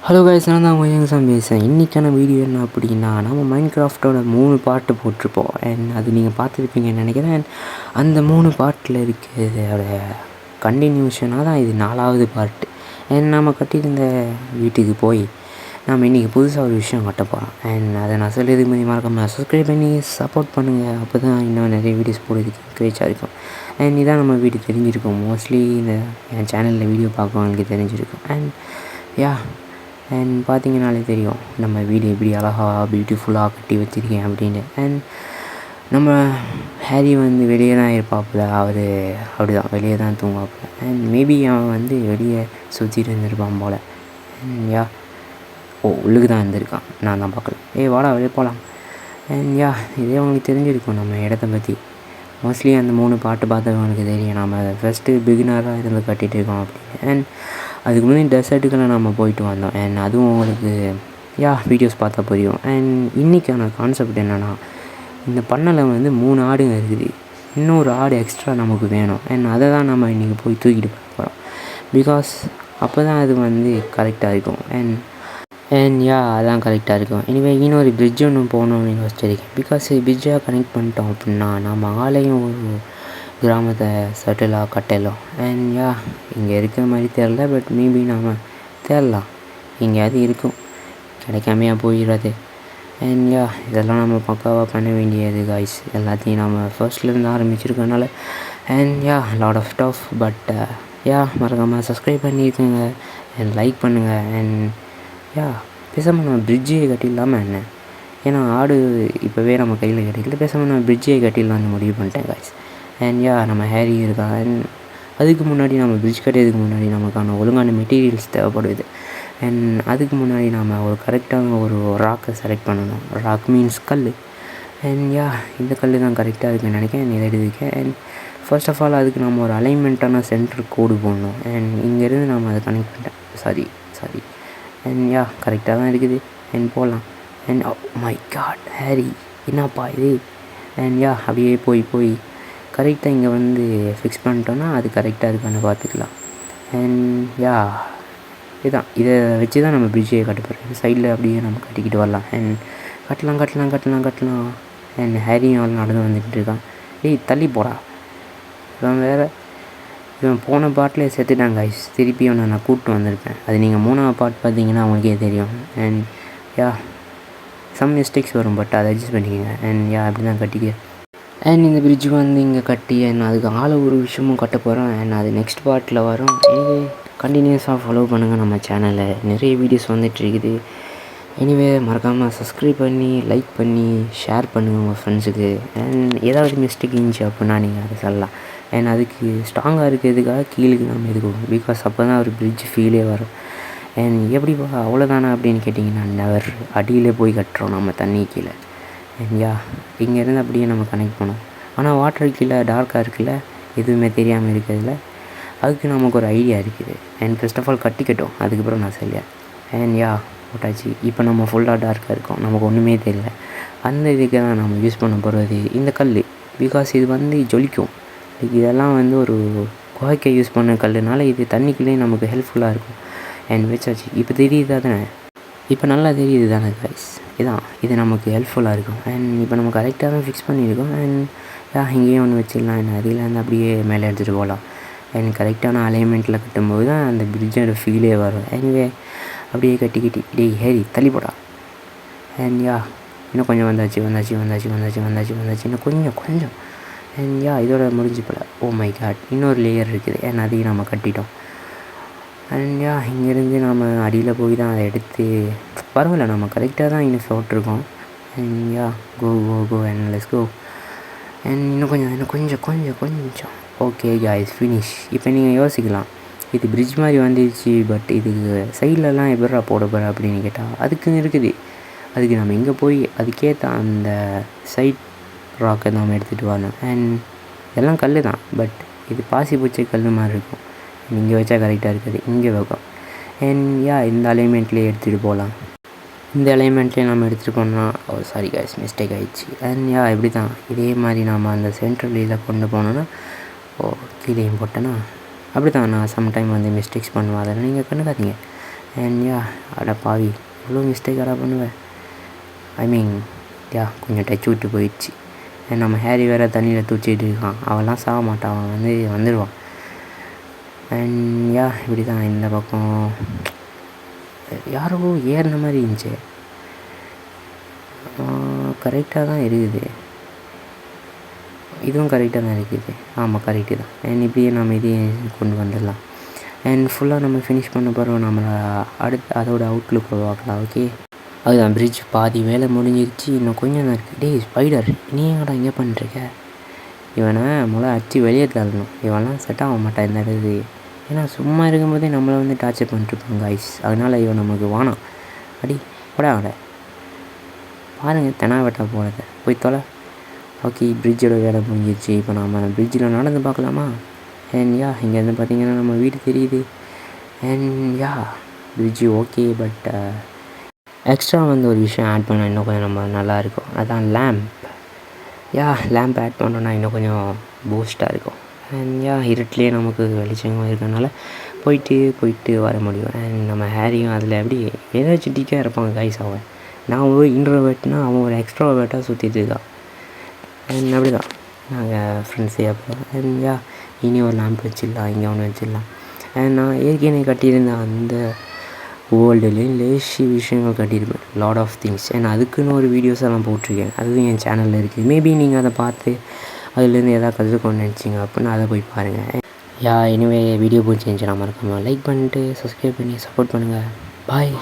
Hello guys, நான் தான் உங்கள் யங்ஸாம் பேசுகிறேன். இன்றைக்கான வீடியோ என்ன அப்படின்னா, நம்ம மைன்கிராஃப்டோட 3 பார்ட்டு போட்டிருப்போம். அண்ட் அது நீங்கள் பார்த்துருப்பீங்கன்னு நினைக்கிறேன். அண்ட் அந்த 3 பார்ட்டில் இருக்கிறதோட கண்டினியூஷனாக தான் இது 4வது பார்ட்டு. அண்ட் நம்ம கட்டியிருந்த வீட்டுக்கு போய் நம்ம இன்றைக்கி புதுசாக ஒரு விஷயம் கட்ட போகிறோம். அண்ட் அதை நான் சொல்லியதுக்கு முன்னாடி மறக்காமல் சப்ஸ்கிரைப் பண்ணி சப்போர்ட் பண்ணுங்கள். அப்போ தான் இன்னும் நிறைய வீடியோஸ் போடுறதுக்கு என்கரேஜாக இருக்கும். அண்ட் இதான் நம்ம வீடு தெரிஞ்சிருக்கும். மோஸ்ட்லி இந்த என் சேனலில் வீடியோ பார்க்குறவங்களுக்கு தெரிஞ்சிருக்கும். அண்ட் அண்ட் பார்த்தீங்கனாலே தெரியும் நம்ம வீடு எப்படி அழகாக பியூட்டிஃபுல்லாக கட்டி வச்சுருக்கேன் அப்படின்னு. அண்ட் நம்ம ஹேரி வந்து வெளியே தான் இருப்பாப்புல. அவர் அப்படி தான் வெளியே தான் தூங்குவாப்புல. அண்ட் மேபி அவன் வெளியே சுற்றிட்டு இருந்திருப்பான் போல். அண்ட் உள்ளுக்கு தான் இருந்திருக்கான், நான் தான் பார்க்கல. வாடா வெளியே போகலாம். அண்ட் இதே அவங்களுக்கு தெரிஞ்சிருக்கும் நம்ம இடத்த பற்றி. மோஸ்ட்லி அந்த 3 பாட்டு பார்த்தவங்களுக்கு தெரியும் நம்ம ஃபஸ்ட்டு பிகினராக இருந்து கட்டிகிட்டு இருக்கோம் அப்படின்னு. அண்ட் அதுக்கு முன்னாடி டெசர்ட்டுக்கெல்லாம் நம்ம போயிட்டு வந்தோம். அண்ட் அதுவும் உங்களுக்கு வீடியோஸ் பார்த்தா புரியும். அண்ட் இன்றைக்கான கான்செப்ட் என்னென்னா, இந்த பண்ணையில் 3 ஆடுங்க இருக்குது. இன்னொரு ஆடு எக்ஸ்ட்ரா நமக்கு வேணும். அண்ட் அதை தான் நம்ம இன்றைக்கி போய் தூக்கிட்டு போகிறோம். பிகாஸ் அப்போ தான் அது கரெக்டாக இருக்கும். அண்ட் அதான் கரெக்டாக இருக்கும். இன்னொரு பிரிட்ஜ் ஒன்று போகணுன்னு யோசிச்சிருக்கேன். பிகாஸ் பிரிட்ஜாக கனெக்ட் பண்ணிட்டோம் அப்படின்னா நம்ம ஆளையும் ஒரு கிராமத்தை செட்டிலாக கட்டலாம். அண்ட் இங்கே இருக்கிற மாதிரி தெரில, பட் மேபி நாம் தேடலாம். எங்கேயாவது இருக்கும், கிடைக்காமையா போயிடாது. அண்ட் இதெல்லாம் நம்ம பக்காவாக பண்ண வேண்டியது காய்ஸ். எல்லாத்தையும் நம்ம ஃபர்ஸ்ட்லேருந்து ஆரம்பிச்சிருக்கனால. And lot of stuff. But மறக்காமல் சப்ஸ்கிரைப் பண்ணியிருக்கேங்க அண்ட் லைக் பண்ணுங்கள். அண்ட் பேசாமல் நம்ம பிரிட்ஜே கட்டிடலாமல் என்ன, ஏன்னா ஆடு இப்போவே நம்ம கையில் கிடைக்கல. பேசாமல் நம்ம பிரிட்ஜே கட்டிடலான்னு முடிவு பண்ணிட்டேன் காய்ஸ். அண்ட் நம்ம ஹேரி இருக்கான். அண்ட் அதுக்கு முன்னாடி நம்ம பிரிட்ஜ் கட்டுறதுக்கு முன்னாடி நமக்கான ஒழுங்கான மெட்டீரியல்ஸ் தேவைப்படுது. அண்ட் அதுக்கு முன்னாடி நம்ம ஒரு கரெக்டான ஒரு ராக்கை செலக்ட் பண்ணணும். ராக் மீன்ஸ் கல். அண்ட் இந்த கல் தான் கரெக்டாக இருக்குன்னு நினைக்கிறேன். இதை எடுத்துக்கேன். அண்ட் ஃபர்ஸ்ட் ஆஃப் ஆல் அதுக்கு நம்ம ஒரு அலைன்மெண்ட்டான சென்டர் கோடு போடணும். அண்ட் இங்கேருந்து நம்ம அதை கனெக்ட் பண்ணிட்டேன். சாரி அண்ட் கரெக்டாக தான் இருக்குது. அண்ட் போகலாம். அண்ட் மை காட் ஹேரி, என்னப்பா இது. அண்ட் அப்படியே போய் கரெக்டாக இங்கே ஃபிக்ஸ் பண்ணிட்டோன்னா அது கரெக்டாக இருக்கான்னு பார்த்துக்கலாம். அண்ட் இதுதான், இதை வச்சு தான் நம்ம பிரிட்ஜே கட்ட போகிறோம். சைடில் அப்படியே நம்ம கட்டிக்கிட்டு வரலாம். அண்ட் கட்டலாம். அண்ட் ஹேரியும் அவள் நடந்து வந்துக்கிட்டு இருக்கான். தள்ளி போடா. இவன் இவன் போன பாட்டிலே செத்துட்டான் காய்ஸ். திருப்பி அவனை நான் கூப்பிட்டு வந்திருப்பேன். அது நீங்கள் 3வது பார்ட் பார்த்தீங்கன்னா அவங்களுக்கே தெரியும். அண்ட் சம் மிஸ்டேக்ஸ் வரும், பட் அதை அட்ஜஸ்ட் பண்ணிக்கோங்க. அண்ட் அப்படி தான் கட்டிக்க. அண்ட் இந்த பிரிட்ஜ் இங்கே கட்டி அண்ட் அதுக்கு ஒரு விஷயமும் கட்ட போகிறோம். அண்ட் அது நெக்ஸ்ட் பார்ட்டில் வரும். கண்டினியூஸாக ஃபாலோ பண்ணுங்கள் நம்ம சேனலில். நிறைய வீடியோஸ் வந்துட்டுருக்குது. மறக்காமல் சப்ஸ்கிரைப் பண்ணி லைக் பண்ணி ஷேர் பண்ணுங்கள் உங்கள் ஃப்ரெண்ட்ஸுக்கு. அண்ட் ஏதாவது மிஸ்டேக் இருந்துச்சு அப்படின்னா நீங்கள் அதை சொல்லலாம். அண்ட் அதுக்கு ஸ்ட்ராங்காக இருக்கிறதுக்காக கீழுக்கு நம்ம இருக்கணும். பிகாஸ் அப்போ தான் ஒரு பிரிட்ஜ் ஃபீலே வரும். அண்ட் எப்படிப்பா அவ்வளோதானா அப்படின்னு கேட்டிங்கன்னா, நெவர். அடியில் போய் கட்டுறோம் நம்ம தண்ணி கீழே. அண்ட் இங்கேருந்து அப்படியே நம்ம கனெக்ட் பண்ணோம். ஆனால் வாட்டர் கீழே டார்க்காக இருக்குல்ல, எதுவுமே தெரியாமல் இருக்கிறதுல அதுக்கு நமக்கு ஒரு ஐடியா இருக்குது. அண்ட் ஃபர்ஸ்ட் ஆஃப் ஆல் கட்டிக்கட்டும், அதுக்கப்புறம் நான் சொல்லியார். அண்ட் போட்டாச்சு. இப்போ நம்ம ஃபுல்லாக டார்க்காக இருக்கோம், நமக்கு ஒன்றுமே தெரியல. அந்த இதுக்கு தான் நம்ம யூஸ் பண்ண போகிறது இந்த கல். பிகாஸ் இது ஜொலிக்கும். இதெல்லாம் ஒரு குகைக்க யூஸ் பண்ண கல்லுனால இது தண்ணிக்குள்ளே நமக்கு ஹெல்ப்ஃபுல்லாக இருக்கும். அண்ட் வச்சாச்சு. இப்போ தெரியுதா தானே, இப்போ நல்லா தெரியுது தானே கைஸ். இது நமக்கு ஹெல்ப்ஃபுல்லாக இருக்கும். அண்ட் இப்போ நம்ம கரெக்டாக தான் ஃபிக்ஸ் பண்ணியிருக்கோம். அண்ட் இங்கேயும் ஒன்று வச்சிடலாம். அண்ட் அதிலேருந்து அப்படியே மேலே எடுத்துகிட்டு போகலாம். அண்ட் கரெக்டான அலைன்மெண்ட்டில் கட்டும்போது தான் அந்த பிரிட்ஜோட ஃபீலே வரும். அப்படியே கட்டி ஹேரி தள்ளி போடா. அண்ட் இன்னும் கொஞ்சம் வந்தாச்சு. இன்னும் கொஞ்சம். அண்ட் இதோட முடிஞ்சு போல. ஓ மை காட், இன்னொரு லேயர் இருக்குது. அண்ட் அதையும் நம்ம கட்டிட்டோம். அண்ட் இங்கேருந்து நம்ம அடியில் போய் தான் அதை எடுத்து, பரவாயில்ல நம்ம கரெக்டாக தான் இன்னும் போட்டிருக்கோம். And go and let's go. And இன்னும் கொஞ்சம். Okay guys, finish. இப்போ நீங்கள் யோசிக்கலாம், இது பிரிட்ஜ் மாதிரி வந்துடுச்சு, பட் இதுக்கு சைட்லலாம் எப்படா போட போகிற அப்படின்னு கேட்டால் அதுக்குன்னு இருக்குது. அதுக்கு நம்ம இங்கே போய் அதுக்கேற்ற அந்த சைட் ராக்கை நம்ம எடுத்துகிட்டு வரணும். அண்ட் எல்லாம் கல் தான், பட் இது பாசி பூச்சி கல் மாதிரி இருக்கும். இங்கே வச்சா கரெக்டாக இருக்காது, இங்கே வைக்கும். அண்ட் இந்த அலைன்மெண்ட்லேயே எடுத்துகிட்டு போகலாம். இந்த அலைன்மெண்ட்லேயே நம்ம எடுத்துகிட்டு போனோம்னா சாரி காய்ஸ், மிஸ்டேக் ஆகிடுச்சு. அண்ட் இப்படி தான் இதே மாதிரி நாம் அந்த சென்ட்ரலில் கொண்டு போனோன்னா கீழேயும் போட்டேன்னா அப்படி தான். நான் சம்டைம் மிஸ்டேக்ஸ் பண்ணுவேன், அதெல்லாம் நீங்கள் கண்டுக்காதீங்க. அண்ட் யா அட பாவி இவ்வளோ மிஸ்டேக் அடா பண்ணுவேன். ஐ மீன் கொஞ்சம் டச் விட்டு போயிடுச்சு. அண்ட் நம்ம ஹேரி வேறு தண்ணியில் தூச்சிட்டு இருக்கான். அவன்லாம் சாக மாட்டான், அவன் வந்துடுவான். அண்ட் இப்படி தான் இந்த பக்கம் யாரோ ஏறின மாதிரி இருந்துச்சு. கரெக்டாக தான் இருக்குது, இதுவும் கரெக்டாக தான் இருக்குது. ஆமாம் கரெக்டு தான். அண்ட் இப்படியே நம்ம இதையும் கொண்டு வந்துடலாம். அண்ட் ஃபுல்லாக நம்ம ஃபினிஷ் பண்ண போகிறோம். நம்மளை அதோட அவுட்லுக் பார்க்கலாம். ஓகே, அதுதான் பிரிட்ஜ் பாதி வேலை முடிஞ்சிருச்சு. இன்னும் கொஞ்சம் தான் இருக்குது. டேய் ஸ்பைடர், நீ எங்கடா இங்கே பண்ணிருக்க? இவனை அடித்து வெளியே தள்ளணும். இவன்லாம் செட் ஆக மாட்டான் இந்த இடத்து. ஏன்னா சும்மா இருக்கும்போதே நம்மளை டார்ச்சர் பண்ணிட்டுருப்பாங்க ஐஸ். அதனால் இவன் நமக்கு வானாம். அடி போடா அவட பாருங்கள், தெனாவட்டா போகிறத போய் தொலை. ஓகே, பிரிட்ஜோட வேலை முடிஞ்சிருச்சு. இப்போ நம்ம பிரிட்ஜில் நடந்து பார்க்கலாமா? அண்ட் இங்கேருந்து பார்த்திங்கன்னா நம்ம வீடு தெரியுது. And fridge okay. But extra ஒரு விஷயம் ஆட் பண்ணால் இன்னும் கொஞ்சம் நம்ம நல்லாயிருக்கும். அதான் லேம்ப் ஆட் பண்ணோன்னா இன்னும் கொஞ்சம் பூஸ்ட்டாக இருக்கும். அண்ட் இருட்டிலே நமக்கு வெளிச்சமாக இருக்கிறதுனால போயிட்டு வர முடியும். அண்ட் நம்ம ஹேரியும் அதில் எப்படி எனர்ஜெட்டிக்காக இருப்பாங்க கைஸ். நான் ஒரு இன்ட்ரோவேர்ட்னா அவன் ஒரு எக்ஸ்ட்ரோவேர்ட்டாக சுற்றிட்டு இருக்கான். அண்ட் அப்படி தான் நாங்கள் ஃப்ரெண்ட்ஸே அப்போ. அண்ட் இனி ஒரு லேம்ப் வச்சிடலாம், இங்கே ஒன்று வச்சிடலாம். அண்ட் நான் ஏற்கனவே கட்டியிருந்தேன் அந்த வேர்ல்டுலேயும் லேசி விஷயங்கள் கட்டியிருப்பேன், லாட் ஆஃப் திங்ஸ். அண்ட் அதுக்குன்னு ஒரு வீடியோஸ் எல்லாம் போட்டிருக்கேன், அதுவும் என் சேனலில் இருக்குது. மேபி நீங்கள் அதை பார்த்து அதுலேருந்து எதாவது கற்றுக்கொண்டு நினச்சிங்க அப்படின்னா அதை போய் பாருங்கள். எனிவே வீடியோ பிடிச்சிருந்துச்சு, நான் மறக்காமல் லைக் பண்ணிட்டு சப்ஸ்கிரைப் பண்ணி சப்போர்ட் பண்ணுங்கள். பாய்.